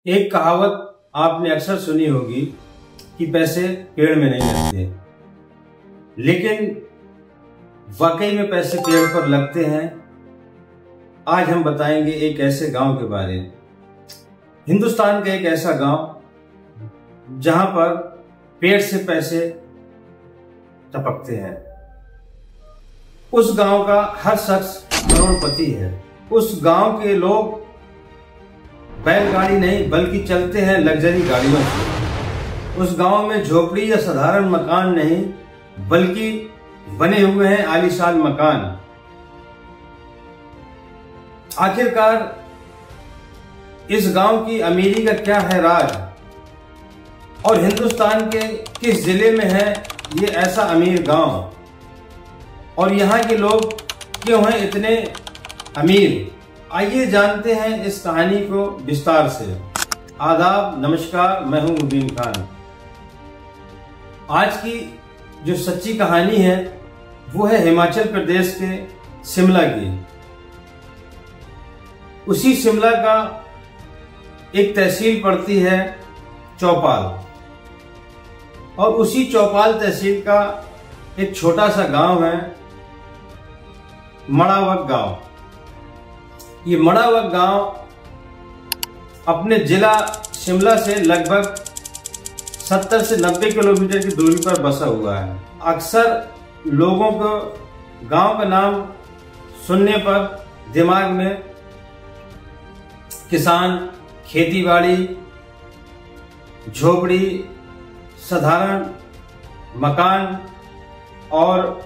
एक कहावत आपने अक्सर सुनी होगी कि पैसे पेड़ में नहीं लगते, लेकिन वाकई में पैसे पेड़ पर लगते हैं। आज हम बताएंगे एक ऐसे गांव के बारे में, हिंदुस्तान का एक ऐसा गांव जहां पर पेड़ से पैसे टपकते हैं। उस गांव का हर शख्स करोड़पति है। उस गांव के लोग बैलगाड़ी नहीं बल्कि चलते हैं लग्जरी गाड़ियों से। उस गांव में झोपड़ी या साधारण मकान नहीं बल्कि बने हुए हैं आलीशान मकान। आखिरकार इस गांव की अमीरी का क्या है राज, और हिंदुस्तान के किस जिले में है ये ऐसा अमीर गांव, और यहाँ के लोग क्यों हैं इतने अमीर। आइए जानते हैं इस कहानी को विस्तार से। आदाब, नमस्कार, मैं हूं मुबीन खान। आज की जो सच्ची कहानी है वो है हिमाचल प्रदेश के शिमला की। उसी शिमला का एक तहसील पड़ती है चौपाल, और उसी चौपाल तहसील का एक छोटा सा गांव है मड़ावक गांव। ये मड़ावक गांव अपने जिला शिमला से लगभग 70 से 90 किलोमीटर की दूरी पर बसा हुआ है। अक्सर लोगों को गांव का नाम सुनने पर दिमाग में किसान, खेतीबाड़ी, झोपड़ी, साधारण मकान और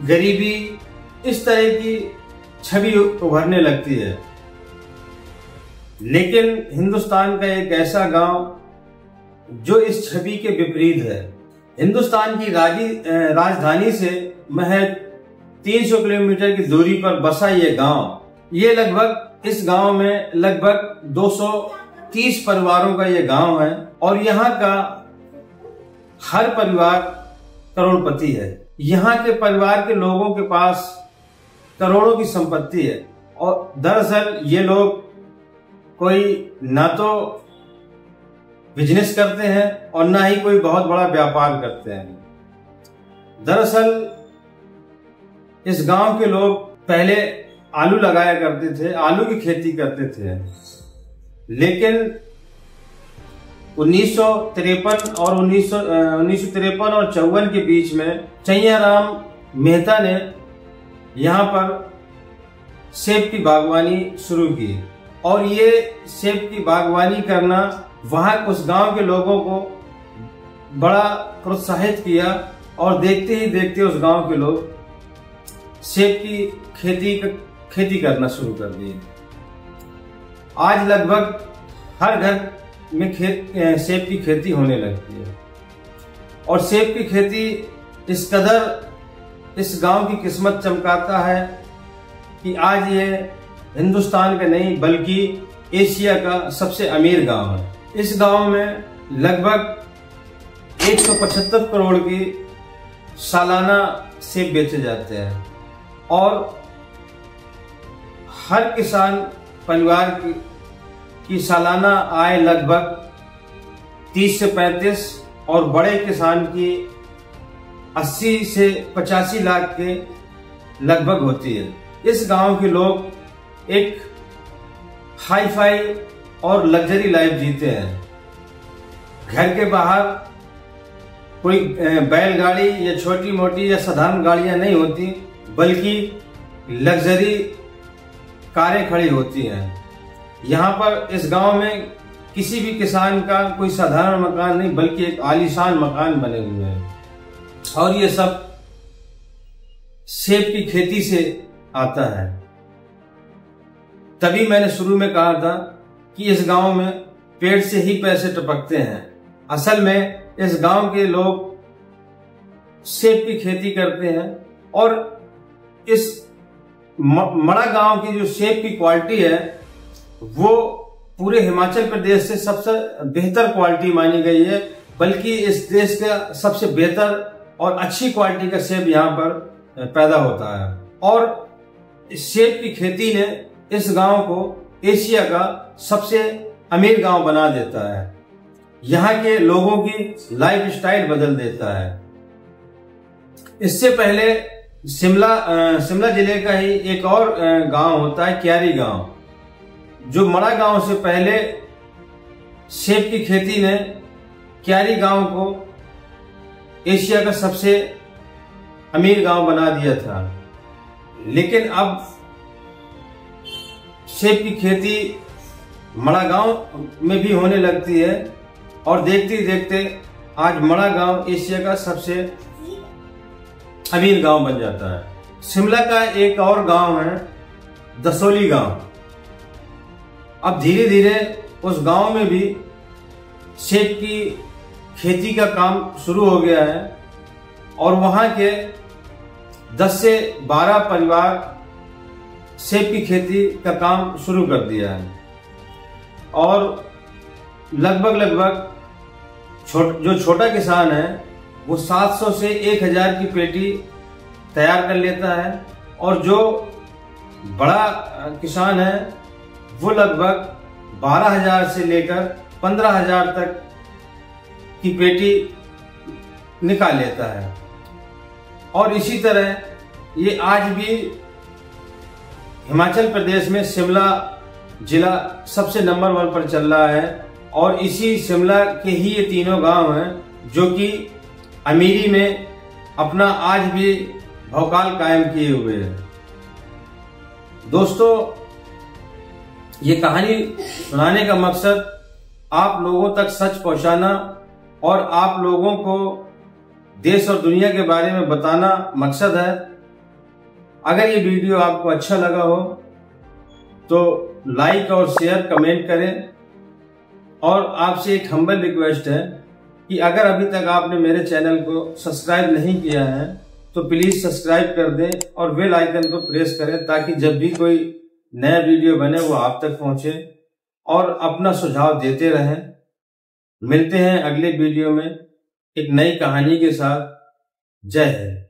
गरीबी, इस तरह की छवि उभरने लगती है। लेकिन हिंदुस्तान का एक ऐसा गांव जो इस छवि के विपरीत है। हिंदुस्तान की राजधानी से महज 300 किलोमीटर की दूरी पर बसा ये गांव। ये लगभग इस गांव में लगभग 230 परिवारों का ये गांव है, और यहाँ का हर परिवार करोड़पति है। यहाँ के परिवार के लोगों के पास करोड़ों की संपत्ति है, और दरअसल ये लोग कोई ना तो बिजनेस करते हैं और ना ही कोई बहुत बड़ा व्यापार करते हैं। दरअसल इस गांव के लोग पहले आलू लगाया करते थे, आलू की खेती करते थे, लेकिन 1953 और 1953 और 54 के बीच में चैयाराम मेहता ने यहाँ पर सेब की बागवानी शुरू की, और ये सेब की बागवानी करना वहाँ उस गांव के लोगों को बड़ा प्रोत्साहित किया, और देखते ही देखते उस गांव के लोग सेब की खेती करना शुरू कर दिए। आज लगभग हर घर में सेब की खेती होने लगती है, और सेब की खेती इस कदर इस गांव की किस्मत चमकाता है कि आज ये हिंदुस्तान का नहीं बल्कि एशिया का सबसे अमीर गांव है। इस गांव में लगभग 175 करोड़ की सालाना सेब बेचे जाते हैं, और हर किसान परिवार की सालाना आय लगभग 30 से 35 और बड़े किसान की 80 से 85 लाख के लगभग होती है। इस गांव के लोग एक हाई फाई और लग्जरी लाइफ जीते हैं। घर के बाहर कोई बैलगाड़ी या छोटी मोटी या साधारण गाड़ियां नहीं होती, बल्कि लग्जरी कारें खड़ी होती हैं। यहाँ पर इस गांव में किसी भी किसान का कोई साधारण मकान नहीं बल्कि एक आलीशान मकान बने हुए हैं, और ये सब सेब की खेती से आता है। तभी मैंने शुरू में कहा था कि इस गांव में पेड़ से ही पैसे टपकते हैं। असल में इस गांव के लोग सेब की खेती करते हैं, और इस मड़ा गांव की जो सेब की क्वालिटी है वो पूरे हिमाचल प्रदेश से सबसे बेहतर क्वालिटी मानी गई है, बल्कि इस देश का सबसे बेहतर और अच्छी क्वालिटी का सेब यहाँ पर पैदा होता है। और सेब की खेती ने इस गांव को एशिया का सबसे अमीर गांव बना देता है। यहाँ के लोगों की लाइफ स्टाइल बदल देता है। इससे पहले शिमला जिले का ही एक और गांव होता है क्यारी गांव, जो मड़ा गांव से पहले सेब की खेती ने क्यारी गांव को एशिया का सबसे अमीर गांव बना दिया था। लेकिन अब सेब की खेती मड़ा गांव में भी होने लगती है और देखते देखते आज मड़ा गांव एशिया का सबसे अमीर गांव बन जाता है। शिमला का एक और गांव है दसोली गांव। अब धीरे धीरे उस गांव में भी सेब की खेती का काम शुरू हो गया है और वहां के 10 से 12 परिवार सेब की खेती का काम शुरू कर दिया है और लगभग जो छोटा किसान है वो 700 से 1000 की पेटी तैयार कर लेता है और जो बड़ा किसान है वो लगभग 12,000 से लेकर 15,000 तक की पेटी निकाल लेता है। और इसी तरह ये आज भी हिमाचल प्रदेश में शिमला जिला सबसे नंबर 1 पर चल रहा है और इसी शिमला के ही ये तीनों गांव हैं जो कि अमीरी में अपना आज भी भौकाल कायम किए हुए हैं। दोस्तों, ये कहानी सुनाने का मकसद आप लोगों तक सच पहुंचाना और आप लोगों को देश और दुनिया के बारे में बताना मकसद है। अगर ये वीडियो आपको अच्छा लगा हो तो लाइक और शेयर कमेंट करें और आपसे एक हम्बल रिक्वेस्ट है कि अगर अभी तक आपने मेरे चैनल को सब्सक्राइब नहीं किया है तो प्लीज सब्सक्राइब कर दें और बेल आइकन को प्रेस करें ताकि जब भी कोई नया वीडियो बने वो आप तक पहुंचे और अपना सुझाव देते रहें। मिलते हैं अगले वीडियो में एक नई कहानी के साथ। जय हिंद।